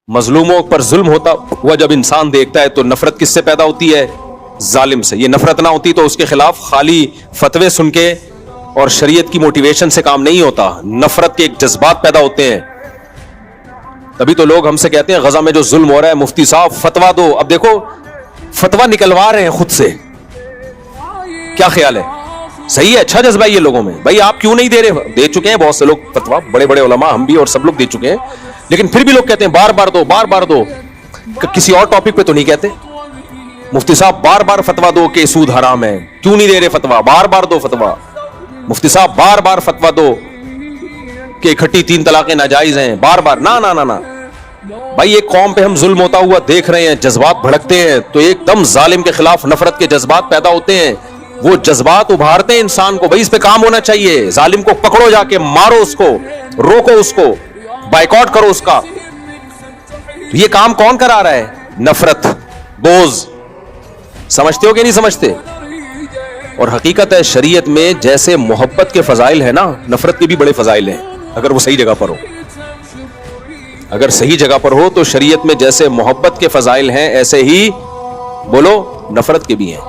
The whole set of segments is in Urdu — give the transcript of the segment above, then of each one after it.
مظلوموں پر ظلم ہوتا ہوا جب انسان دیکھتا ہے تو نفرت کس سے پیدا ہوتی ہے؟ ظالم سے. یہ نفرت نہ ہوتی تو اس کے خلاف خالی فتوے سن کے اور شریعت کی موٹیویشن سے کام نہیں ہوتا. نفرت کے ایک جذبات پیدا ہوتے ہیں. تبھی تو لوگ ہم سے کہتے ہیں غزہ میں جو ظلم ہو رہا ہے مفتی صاحب فتوا دو. اب دیکھو فتوا نکلوا رہے ہیں خود سے. کیا خیال ہے؟ صحیح ہے؟ اچھا جذبہ یہ لوگوں میں. بھائی آپ کیوں نہیں دے رہے؟ دے چکے ہیں بہت سے لوگ فتوا, بڑے بڑے علماء, ہم بھی اور سب لوگ دے چکے ہیں, لیکن پھر بھی لوگ کہتے ہیں بار بار دو, بار بار دو. کسی اور ٹاپک پہ تو نہیں کہتے مفتی صاحب بار بار فتوا دو کہ سود حرام ہے, کیوں نہیں دے رہے فتوا؟ بار بار دو فتوا. مفتی صاحب بار بار فتوا دو کہ اکٹھی 3 طلاقیں ناجائز ہیں, بار بار. نہ نہ نہ نہ بھائی, ایک قوم پہ ہم ظلم ہوتا ہوا دیکھ رہے ہیں, جذبات بھڑکتے ہیں تو ایک دم ظالم کے خلاف نفرت کے جذبات پیدا ہوتے ہیں. وہ جذبات ابھارتے ہیں انسان کو. بھائی اس پہ کام ہونا چاہیے. ظالم کو پکڑو, جا کے مارو اس کو, روکو اس کو, بائیکاٹ کرو اس کا. یہ کام کون کرا رہا ہے؟ نفرت, بغض. سمجھتے ہو کہ نہیں سمجھتے؟ اور حقیقت ہے شریعت میں جیسے محبت کے فضائل ہیں نا, نفرت کے بھی بڑے فضائل ہیں اگر وہ صحیح جگہ پر ہو. اگر صحیح جگہ پر ہو تو شریعت میں جیسے محبت کے فضائل ہیں ایسے ہی بولو نفرت کے بھی ہیں.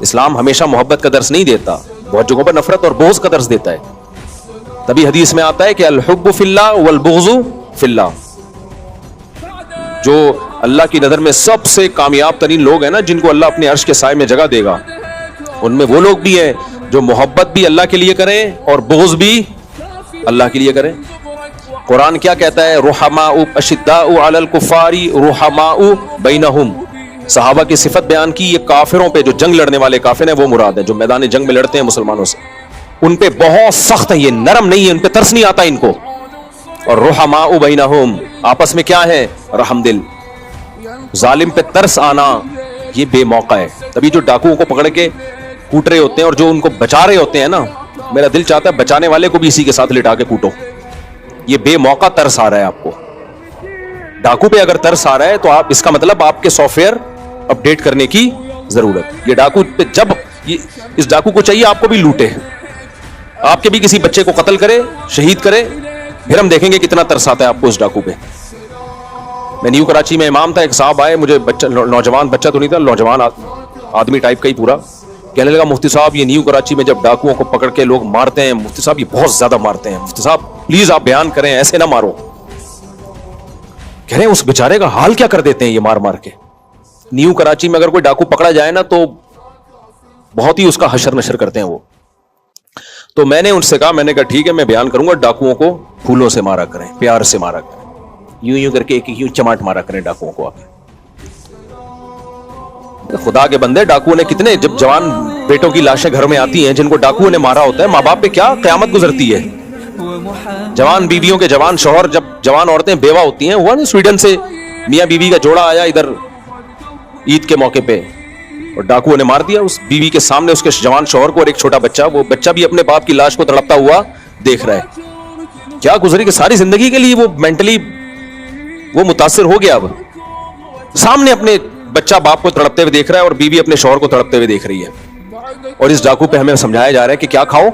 اسلام ہمیشہ محبت کا درس نہیں دیتا, بہت جگہوں پر نفرت اور بغض کا درس دیتا ہے. تبھی حدیث میں آتا ہے کہ الحب فی اللہ والبغض فی اللہ. جو اللہ کی نظر میں سب سے کامیاب ترین لوگ ہیں نا, جن کو اللہ اپنے عرش کے سائے میں جگہ دے گا, ان میں وہ لوگ بھی ہیں جو محبت بھی اللہ کے لیے کریں اور بغض بھی اللہ کے لیے کریں. قرآن کیا کہتا ہے؟ رحماء اشداء علی الکفار رحماء بینہم. صحابہ کی صفت بیان کی. یہ کافروں پہ, جو جنگ لڑنے والے کافر ہیں وہ مراد ہے, جو میدان جنگ میں لڑتے ہیں مسلمانوں سے, ان پہ بہت سخت ہے, یہ نرم نہیں ہے, ان پہ ترس نہیں آتا ان کو. اور رحماء بینہم, آپس میں کیا ہے؟ رحم دل. ظالم پہ ترس آنا یہ بے موقع ہے. تبھی جو ڈاکوؤں کو پکڑ کے کوٹ رہے ہوتے ہیں اور جو ان کو بچا رہے ہوتے ہیں نا, میرا دل چاہتا ہے بچانے والے کو بھی اسی کے ساتھ لٹا کے کوٹو. یہ بے موقع ترس آ رہا ہے آپ کو. ڈاکو پہ اگر ترس آ رہا ہے تو آپ, اس کا مطلب آپ کے سافٹ ویئر اپڈیٹ کرنے کی ضرورت. یہ ڈاکو پہ جب اس ڈاکو کو چاہیے آپ کو بھی لوٹے, آپ کے بھی کسی بچے کو قتل کرے, شہید کرے, پھر ہم دیکھیں گے کتنا ترس آتا ہے آپ کو اس ڈاکو پہ. میں نیو کراچی میں امام تھا, ایک صاحب آئے, مجھے بچہ, نوجوان بچہ تو نہیں تھا, نوجوان آدمی ٹائپ کا ہی پورا, کہنے لگا مفتی صاحب یہ نیو کراچی میں جب ڈاکوؤں کو پکڑ کے لوگ مارتے ہیں, مفتی صاحب یہ بہت زیادہ مارتے ہیں, مفتی صاحب پلیز آپ بیان کریں, ایسے نہ مارو. کہہ رہے ہیں اس بیچارے کا حال کیا کر دیتے ہیں یہ مار مار کے. نیو کراچی میں اگر کوئی ڈاکو پکڑا جائے نا تو بہت ہی اس کا حشر نشر کرتے ہیں وہ. تو میں نے ان سے کہا, میں نے کہا ٹھیک ہے میں بیان کروں گا, ڈاکوؤں کو پھولوں سے مارا کریں, پیار سے مارا کریں, یوں یوں کر کے ایک یوں چماٹ مارا کریں ڈاکوؤں کو. آپ خدا کے بندے, ڈاکوؤں نے کتنے, جب جوان بیٹوں کی لاشیں گھر میں آتی ہیں جن کو ڈاکوؤں نے مارا ہوتا ہے, ماں باپ پہ کیا قیامت گزرتی ہے. جوان بیویوں کے جوان شوہر, جب جوان عورتیں بیوہ ہوتی ہیں, ہوا نا سویڈن سے میاں بیوی کا جوڑا آیا ادھر عید کے موقع پہ, اور ڈاکوؤں نے مار دیا اس بیوی کے سامنے اس کے جوان شوہر کو, اور ایک چھوٹا بچہ, وہ بچہ بھی اپنے باپ کی لاش کو تڑپتا ہوا دیکھ رہا ہے. کیا گزری کہ ساری زندگی کے لیے وہ مینٹلی وہ متاثر ہو گیا. اب سامنے اپنے بچہ باپ کو تڑپتے ہوئے دیکھ رہا ہے اور بیوی اپنے شوہر کو تڑپتے ہوئے دیکھ رہی ہے, اور اس ڈاکو پہ ہمیں سمجھایا جا رہا ہے کہ کیا کھاؤ.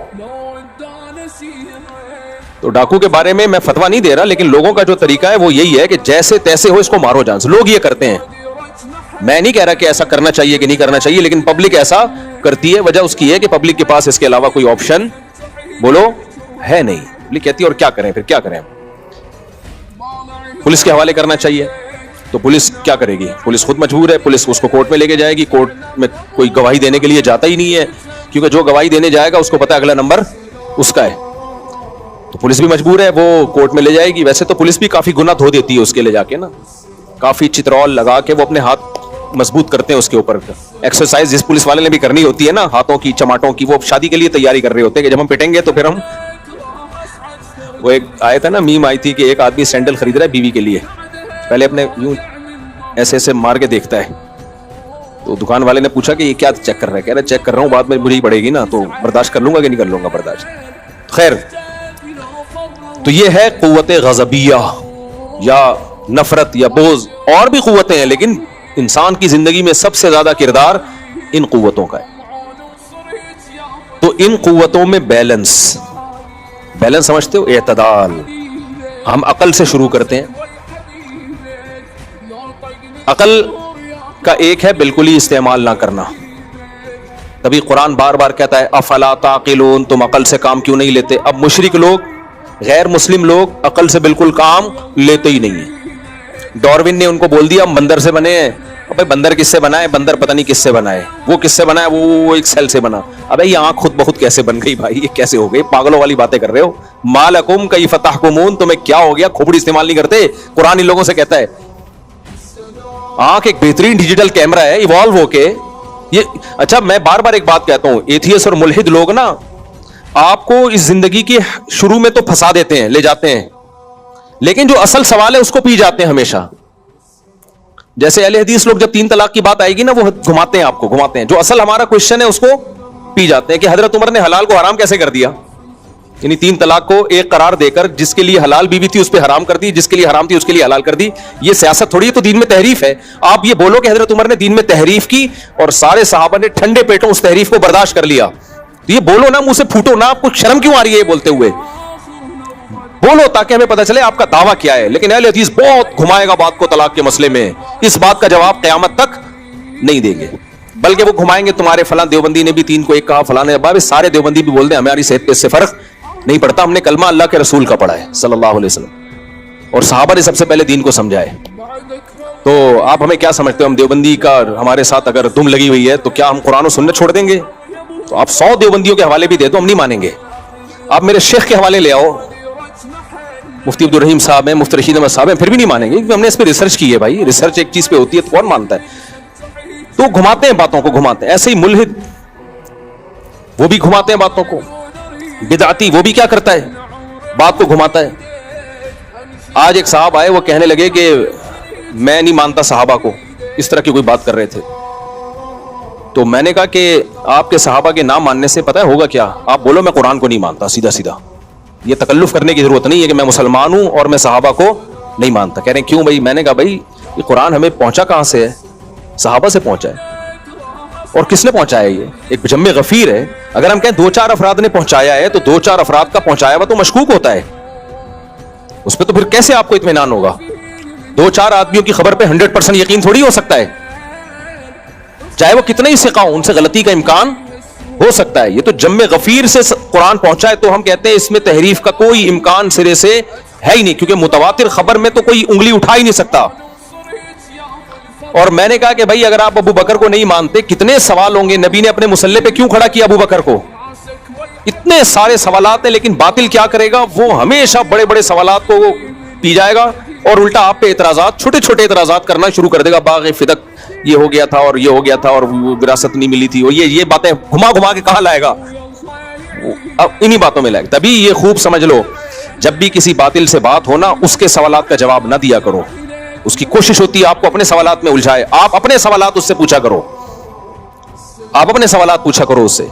تو ڈاکو کے بارے میں فتوا نہیں دے رہا, لیکن لوگوں کا جو طریقہ ہے وہ یہی ہے کہ جیسے تیسے ہو اس کو مارو جان سے. لوگ یہ کرتے ہیں, میں نہیں کہہ رہا کہ ایسا کرنا چاہیے کہ نہیں کرنا چاہیے, لیکن پبلک ایسا کرتی ہے. وجہ اس کی ہے کہ پبلک کے پاس اس کے علاوہ کوئی آپشن بولو ہے نہیں. پبلک کہتی ہے اور کیا کریں, پھر کیا کریں, پولیس کے حوالے کرنا چاہیے. تو پولیس کیا کرے گی؟ پولیس خود مجبور ہے, پولیس اس کو کورٹ میں لے کے جائے گی. کورٹ میں کوئی گواہی دینے کے لیے جاتا ہی نہیں ہے, کیونکہ جو گواہی دینے جائے گا اس کو پتا ہے اگلا نمبر اس کا ہے. تو پولیس بھی مجبور ہے, وہ کورٹ میں لے جائے گی. ویسے تو پولیس بھی کافی گناہ دھو دیتی ہے اس کے لے جا کے نا, کافی چترول لگا کے وہ اپنے ہاتھ مضبوط کرتے ہیں اس کے اوپر. ایکسرسائز جس پولیس والے نے بھی کرنی ہوتی ہے نا, ہاتھوں کی, چماٹوں کی, وہ شادی کے لیے تیاری کر رہے ہوتے ہیں کہ جب ہم پٹیں گے تو پھر ہم. وہ ایک آیا تھا نا, میم آئی تھی کہ ایک آدمی سینڈل خرید رہا ہے بیوی کے لیے, پہلے اپنے یوں ایسے ایسے مار کے دیکھتا ہے. تو دکان والے نے پوچھا کہ یہ کیا چیک کر رہا ہے؟ کہہ رہا ہے چیک کر رہا ہوں, بعد میں مجھے ہی پڑے گی نا, تو برداشت کر لوں گا کہ نہیں کر لوں گا برداشت. خیر, تو یہ ہے قوت غضبیہ یا نفرت یا بغض. اور بھی قوتیں ہیں, لیکن انسان کی زندگی میں سب سے زیادہ کردار ان قوتوں کا ہے. تو ان قوتوں میں بیلنس سمجھتے ہو, اعتدال. ہم عقل سے شروع کرتے ہیں, عقل کا ایک ہے بالکل ہی استعمال نہ کرنا. تبھی قرآن بار بار کہتا ہے افلا تعقلون, تم عقل سے کام کیوں نہیں لیتے. اب مشرک لوگ, غیر مسلم لوگ عقل سے بالکل کام لیتے ہی نہیں ہیں. ڈاروین نے ان کو بول دیا ہم بندر سے بنے ہیں. ابے بندر کس سے بنا ہے؟ بندر پتہ نہیں کس سے بنا ہے. وہ کس سے بنا ہے؟ وہ ایک سیل سے بنا. ابے یہ آنکھ خود بخود کیسے بن گئی بھائی؟ یہ کیسے ہو گئی؟ پاگلوں والی باتیں کر رہے ہو. مالکم کیف تحکمون, تمہیں کیا ہو گیا؟ کھوپڑی استعمال نہیں کرتے. قرآن ان لوگوں سے کہتا ہے آنکھ ایک بہترین ڈیجیٹل کیمرہ ہے ایوالو ہو کے. یہ اچھا میں بار بار ایک بات کہتا ہوں, ایتھیس اور ملحد لوگ نا آپ کو اس زندگی کے شروع میں تو پھنسا دیتے ہیں, لے جاتے ہیں, لیکن جو اصل سوال ہے اس کو پی جاتے ہیں ہمیشہ. جیسے اہل حدیث لوگ جب 3 طلاق کی بات آئے گی نا وہ گھماتے ہیں, آپ کو گھماتے ہیں. جو اصل ہمارا کوشچن ہے اس کو پی جاتے ہیں کہ حضرت عمر نے حلال کو حرام کیسے کر دیا. یعنی 3 طلاق کو ایک قرار دے کر جس کے لیے حلال بیوی تھی اس پہ حرام کر دی, جس کے لیے حرام تھی اس کے لیے حلال کر دی. یہ سیاست تھوڑی ہے, تو دین میں تحریف ہے. آپ یہ بولو کہ حضرت عمر نے دین میں تحریف کی اور سارے صحابہ نے ٹھنڈے پیٹوں اس تحریف کو برداشت کر لیا. تو یہ بولو نا, منہ سے پھوٹو نا. آپ کو شرم کیوں آ رہی ہے یہ بولتے ہوئے؟ بولو تاکہ ہمیں پتہ چلے آپ کا دعویٰ کیا ہے. لیکن اہل حدیث بہت گھمائے گا بات کو طلاق کے مسئلے میں. اس بات کا جواب قیامت تک نہیں دیں گے, بلکہ وہ گھمائیں گے تمہارے فلاں دیوبندی نے بھی 3 کو 1 کہا, فلاں نے. اب سارے دیوبندی بھی بول دیں ہماری صحت پہ اس سے فرق نہیں پڑتا, ہم نے کلمہ اللہ کے رسول کا پڑھا ہے صلی اللہ علیہ وسلم, اور صحابہ نے سب سے پہلے دین کو سمجھا ہے. تو آپ ہمیں کیا سمجھتے ہو؟ ہم دیوبندی کا ہمارے ساتھ اگر دم لگی ہوئی ہے تو کیا ہم قرآن و سنت چھوڑ دیں گے؟ تو آپ 100 دیوبندیوں کے حوالے بھی دے دو, ہم نہیں مانیں گے. آپ میرے شیخ کے حوالے لے آؤ, مفتی عبد الرحیم صاحب ہیں, مفتی رشید احمد صاحب ہیں, پھر بھی نہیں مانیں گے کیونکہ ہم نے اس پہ ریسرچ کی ہے. بھائی ریسرچ ایک چیز پہ ہوتی ہے تو کون مانتا ہے؟ تو گھماتے ہیں باتوں کو, گھماتے ہیں. ایسے ہی ملحد وہ بھی گھماتے ہیں باتوں کو. بدعتی وہ بھی کیا کرتا ہے؟ بات کو گھماتا ہے. آج ایک صاحب آئے, وہ کہنے لگے کہ میں نہیں مانتا صحابہ کو, اس طرح کی کوئی بات کر رہے تھے. تو میں نے کہا کہ آپ کے صحابہ کے نام ماننے سے پتہ ہوگا کیا؟ آپ بولو میں قرآن کو نہیں مانتا, سیدھا سیدھا. یہ تکلف کرنے کی ضرورت نہیں ہے کہ میں مسلمان ہوں اور میں صحابہ کو نہیں مانتا. کہہ رہے ہیں کیوں بھائی؟ میں نے کہا بھائی یہ قرآن ہمیں پہنچا کہاں سے ہے؟ صحابہ سے پہنچا ہے. اور کس نے پہنچایا؟ یہ ایک جم غفیر ہے. اگر ہم کہیں 2-4 افراد نے پہنچایا ہے تو 2-4 افراد کا پہنچایا ہوا تو مشکوک ہوتا ہے. اس پہ تو پھر کیسے آپ کو اطمینان ہوگا؟ 2-4 آدمیوں کی خبر پہ 100% یقین تھوڑی ہو سکتا ہے. چاہے وہ کتنے ہی ثقہ ہوں, ان سے غلطی کا امکان ہو سکتا ہے. یہ تو جم غفیر سے قرآن پہنچا ہے تو ہم کہتے ہیں اس میں تحریف کا کوئی امکان سرے سے ہے ہی نہیں, کیونکہ متواتر خبر میں تو کوئی انگلی اٹھا ہی نہیں سکتا. اور میں نے کہا کہ بھائی اگر آپ ابو بکر کو نہیں مانتے, کتنے سوال ہوں گے, نبی نے اپنے مصلی پہ کیوں کھڑا کیا ابو بکر کو؟ اتنے سارے سوالات ہیں, لیکن باطل کیا کرے گا؟ وہ ہمیشہ بڑے بڑے سوالات کو پی جائے گا اور الٹا آپ پہ اعتراضات, چھوٹے چھوٹے اعتراضات کرنا شروع کر دے گا. باغ فدق یہ ہو گیا تھا اور یہ ہو گیا تھا اور وراثت نہیں ملی تھی, اور یہ باتیں گھما گھما کے کہاں لائے گا؟ اب انہی باتوں میں لائے گا. تبھی یہ خوب سمجھ لو, جب بھی کسی باطل سے بات ہونا اس کے سوالات کا جواب نہ دیا کرو. اس کی کوشش ہوتی ہے آپ کو اپنے سوالات میں الجھائے. آپ اپنے سوالات اس سے پوچھا کرو, آپ اپنے سوالات پوچھا کرو اس سے.